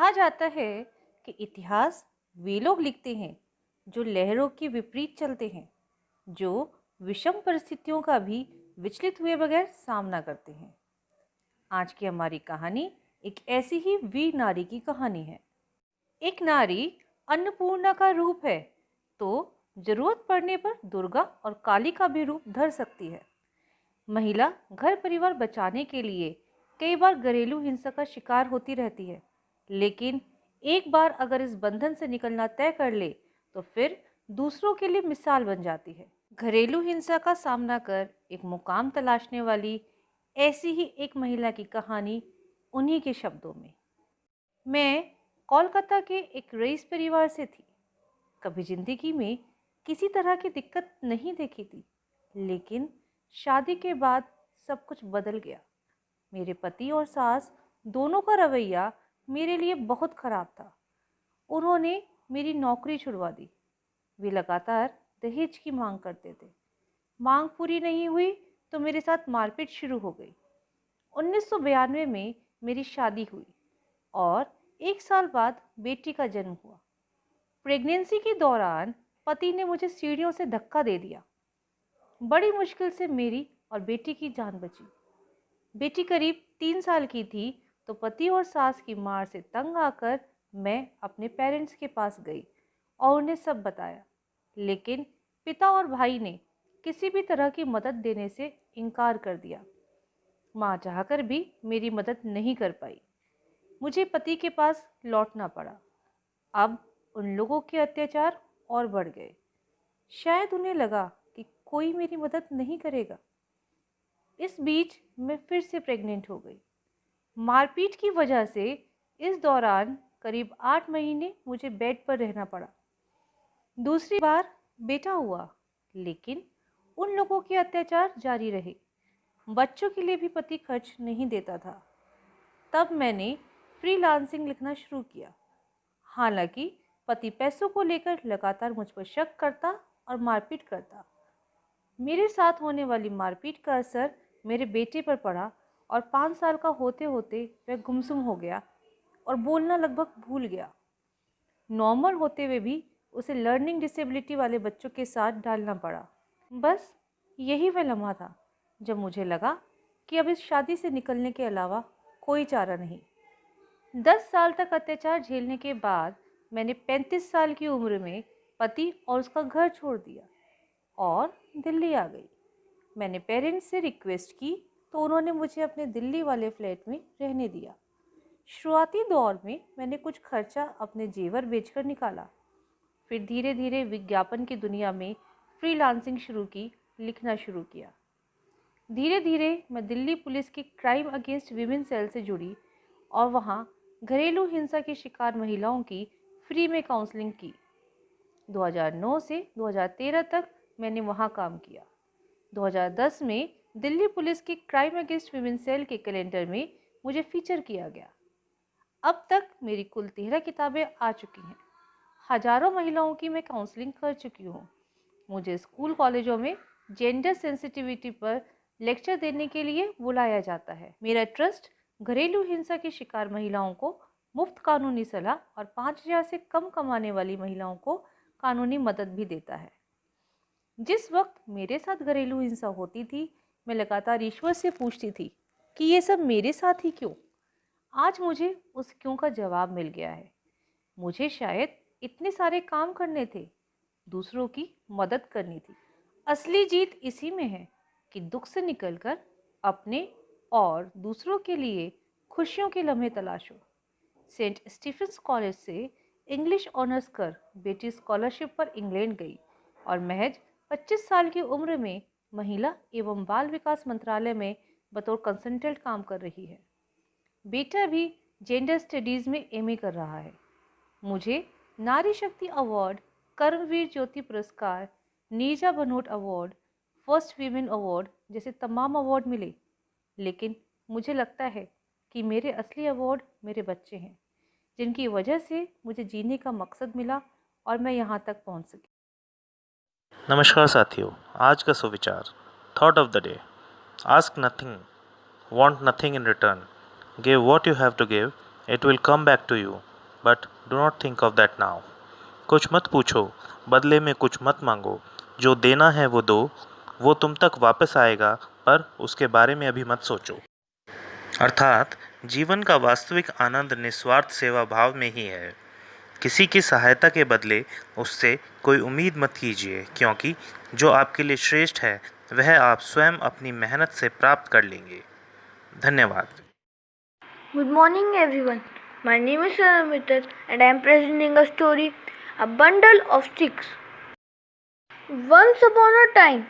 कहा जाता है कि इतिहास वे लोग लिखते हैं जो लहरों के विपरीत चलते हैं, जो विषम परिस्थितियों का भी विचलित हुए बगैर सामना करते हैं। आज की हमारी कहानी एक ऐसी ही वीर नारी की कहानी है। एक नारी अन्नपूर्णा का रूप है तो जरूरत पड़ने पर दुर्गा और काली का भी रूप धर सकती है। महिला घर परिवार बचाने के लिए कई बार घरेलू हिंसा का शिकार होती रहती है, लेकिन एक बार अगर इस बंधन से निकलना तय कर ले तो फिर दूसरों के लिए मिसाल बन जाती है। घरेलू हिंसा का सामना कर एक मुकाम तलाशने वाली ऐसी ही एक महिला की कहानी उन्हीं के शब्दों में। मैं कोलकाता के एक रईस परिवार से थी। कभी जिंदगी में किसी तरह की दिक्कत नहीं देखी थी, लेकिन शादी के बाद सब कुछ बदल गया। मेरे पति और सास दोनों का रवैया मेरे लिए बहुत खराब था। उन्होंने मेरी नौकरी छुड़वा दी। वे लगातार दहेज की मांग करते थे। मांग पूरी नहीं हुई तो मेरे साथ मारपीट शुरू हो गई। 1992 में मेरी शादी हुई और एक साल बाद बेटी का जन्म हुआ। प्रेगनेंसी के दौरान पति ने मुझे सीढ़ियों से धक्का दे दिया। बड़ी मुश्किल से मेरी और बेटी की जान बची। बेटी करीब 3 साल की थी तो पति और सास की मार से तंग आकर मैं अपने पेरेंट्स के पास गई और उन्हें सब बताया, लेकिन पिता और भाई ने किसी भी तरह की मदद देने से इनकार कर दिया। माँ चाहकर भी मेरी मदद नहीं कर पाई। मुझे पति के पास लौटना पड़ा। अब उन लोगों के अत्याचार और बढ़ गए। शायद उन्हें लगा कि कोई मेरी मदद नहीं करेगा। इस बीच मैं फिर से प्रेग्नेंट हो गई। मारपीट की वजह से इस दौरान करीब 8 महीने मुझे बेड पर रहना पड़ा। दूसरी बार बेटा हुआ, लेकिन उन लोगों के अत्याचार जारी रहे। बच्चों के लिए भी पति खर्च नहीं देता था। तब मैंने फ्रीलांसिंग लिखना शुरू किया। हालांकि पति पैसों को लेकर लगातार मुझ पर शक करता और मारपीट करता। मेरे साथ होने वाली मारपीट का असर मेरे बेटे पर पड़ा और 5 साल का होते होते वह गुमसुम हो गया और बोलना लगभग भूल गया। नॉर्मल होते हुए भी उसे लर्निंग डिसेबिलिटी वाले बच्चों के साथ डालना पड़ा। बस यही वह लम्हा था जब मुझे लगा कि अब इस शादी से निकलने के अलावा कोई चारा नहीं। 10 साल तक अत्याचार झेलने के बाद मैंने 35 साल की उम्र में पति और उसका घर छोड़ दिया और दिल्ली आ गई। मैंने पेरेंट्स से रिक्वेस्ट की तो उन्होंने मुझे अपने दिल्ली वाले फ्लैट में रहने दिया। शुरुआती दौर में मैंने कुछ खर्चा अपने जेवर बेचकर निकाला। फिर धीरे धीरे विज्ञापन की दुनिया में फ्रीलांसिंग शुरू की, लिखना शुरू किया। धीरे धीरे मैं दिल्ली पुलिस की क्राइम अगेंस्ट विमेन सेल से जुड़ी और वहाँ घरेलू हिंसा की शिकार महिलाओं की फ्री में काउंसलिंग की। 2009 से 2013 तक मैंने वहाँ काम किया। 2010 में दिल्ली पुलिस की क्राइम अगेंस्ट विमेन सेल के कैलेंडर में मुझे फीचर किया गया। अब तक मेरी कुल 13 किताबें आ चुकी हैं। हजारों महिलाओं की मैं काउंसलिंग कर चुकी हूँ। मुझे स्कूल कॉलेजों में जेंडर सेंसिटिविटी पर लेक्चर देने के लिए बुलाया जाता है। मेरा ट्रस्ट घरेलू हिंसा की शिकार महिलाओं को मुफ्त कानूनी सलाह और 5,000 से कम कमाने वाली महिलाओं को कानूनी मदद भी देता है। जिस वक्त मेरे साथ घरेलू हिंसा होती थी, मैं लगातार ईश्वर से पूछती थी कि ये सब मेरे साथ ही क्यों। आज मुझे उस क्यों का जवाब मिल गया है। मुझे शायद इतने सारे काम करने थे, दूसरों की मदद करनी थी। असली जीत इसी में है कि दुख से निकलकर अपने और दूसरों के लिए खुशियों के लम्हे तलाशो। सेंट स्टीफेंस कॉलेज से इंग्लिश ऑनर्स कर बेटी स्कॉलरशिप पर इंग्लैंड गई और महज 25 साल की उम्र में महिला एवं बाल विकास मंत्रालय में बतौर कंसल्टेंट काम कर रही है। बेटा भी जेंडर स्टडीज़ में एमए कर रहा है। मुझे नारी शक्ति अवार्ड, कर्मवीर ज्योति पुरस्कार, Neerja Bhanot award, first women award जैसे तमाम अवार्ड मिले, लेकिन मुझे लगता है कि मेरे असली अवार्ड मेरे बच्चे हैं, जिनकी वजह से मुझे जीने का मकसद मिला और मैं यहाँ तक पहुँच सकी। नमस्कार साथियों, आज का सुविचार thought of the day. Ask nothing, want nothing in return, give what you have to give, it will come back to you but do not think of that now. कुछ मत पूछो, बदले में कुछ मत मांगो, जो देना है वो दो, वो तुम तक वापस आएगा, पर उसके बारे में अभी मत सोचो। अर्थात जीवन का वास्तविक आनंद निस्वार्थ सेवा भाव में ही है। किसी की सहायता के बदले उससे कोई उम्मीद मत कीजिए, क्योंकि जो आपके लिए श्रेष्ठ है वह आप स्वयं अपनी मेहनत से प्राप्त कर लेंगे। धन्यवाद। Good morning, everyone. My name is Saramitar and I am presenting a story, A Bundle of Sticks. Once upon a time,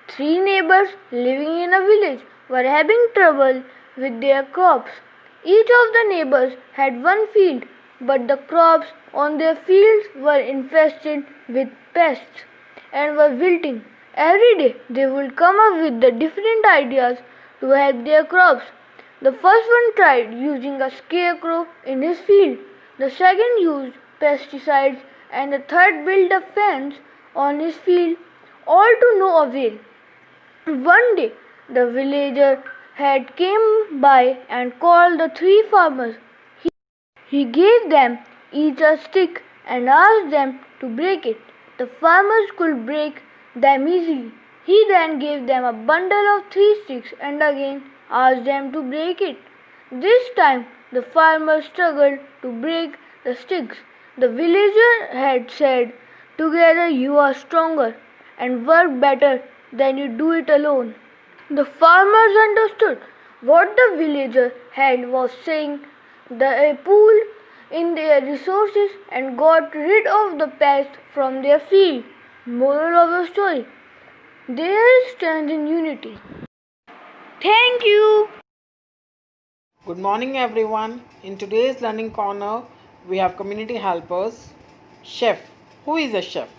three neighbors living in a village were having trouble with their crops. Each of the neighbors had one field, but the crops on their fields were infested with pests and were wilting. Every day they would come up with the different ideas to help their crops. The first one tried using a scarecrow in his field, the second used pesticides, and the third built a fence on his field, all to no avail. One day the villager had came by and called the three farmers. He gave them each a stick and asked them to break it. The farmers could break them easily. He then gave them a bundle of 3 sticks and again asked them to break it. This time the farmers struggled to break the sticks. The villager had said, "Together you are stronger and work better than you do it alone." The farmers understood what the villager had was saying. They pooled in their resources and got rid of the pest from their field. Moral of the story: there is strength in unity. Thank you. Good morning, everyone. In today's learning corner, we have community helpers. Chef. Who is a chef?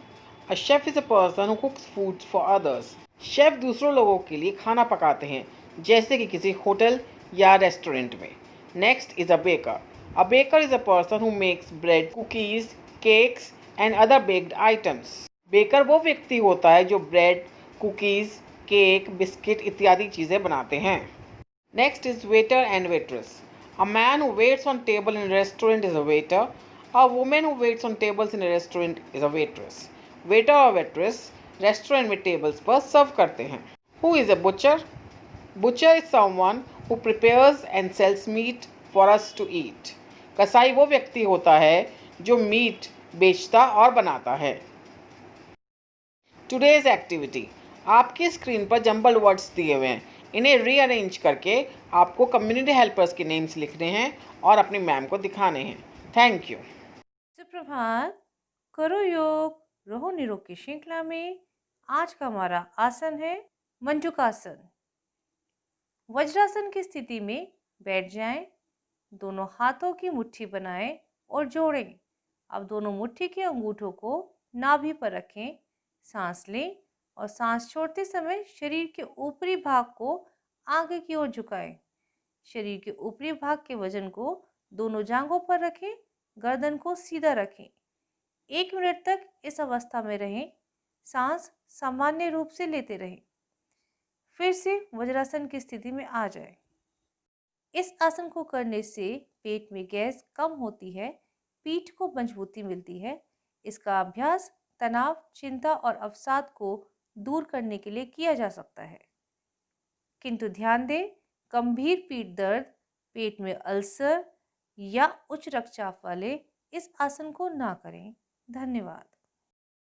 A chef is a person who cooks food for others. Chef दूसरों लोगों के लिए खाना पकाते हैं, जैसे कि किसी होटल या रेस्टोरेंट में. Next is a baker. A baker is a person who makes bread, cookies, cakes and other baked items. Baker वो व्यक्ति होता है जो ब्रेड, कुकीज, केक, बिस्किट इत्यादि चीज़ें बनाते हैं. Next is waiter and waitress. A man who waits on table in a restaurant is a waiter. A woman who waits on tables in a restaurant is a waitress. Waiter और waitress restaurant में tables पर सर्व करते हैं. Who is a butcher? Butcher is someone who prepares and sells meat for us to eat. कसाई वो व्यक्ति होता है जो मीट बेचता और बनाता है. Today's activity. आपकी स्क्रीन पर जंबल वर्ड्स दिए हुए हैं. इन्हें रीअरेंज करके आपको कम्युनिटी हेल्पर्स के नेम्स लिखने हैं और अपनी मैम को दिखाने हैं. Thank you. सुप्रभात, करो योग, रहो निरोग की श्रृंखला में आज का हमारा आसन है मंजुकासन। वज्रासन की स्थिति में बैठ जाएं, दोनों हाथों की मुट्ठी बनाएं और जोड़ें। अब दोनों मुट्ठी के अंगूठों को नाभि पर रखें, सांस लें और सांस छोड़ते समय शरीर के ऊपरी भाग को आगे की ओर झुकाएं। शरीर के ऊपरी भाग के वजन को दोनों जांघों पर रखें, गर्दन को सीधा रखें। 1 मिनट तक इस अवस्था में रहें, सांस सामान्य रूप से लेते रहें। फिर से वज्रासन की स्थिति में आ जाए। इस आसन को करने से पेट में गैस कम होती है, पीठ को मजबूती मिलती है। इसका अभ्यास तनाव, चिंता और अवसाद को दूर करने के लिए किया जा सकता है। किंतु ध्यान दें, गंभीर पीठ दर्द, पेट में अल्सर या उच्च रक्तचाप वाले इस आसन को ना करें। धन्यवाद।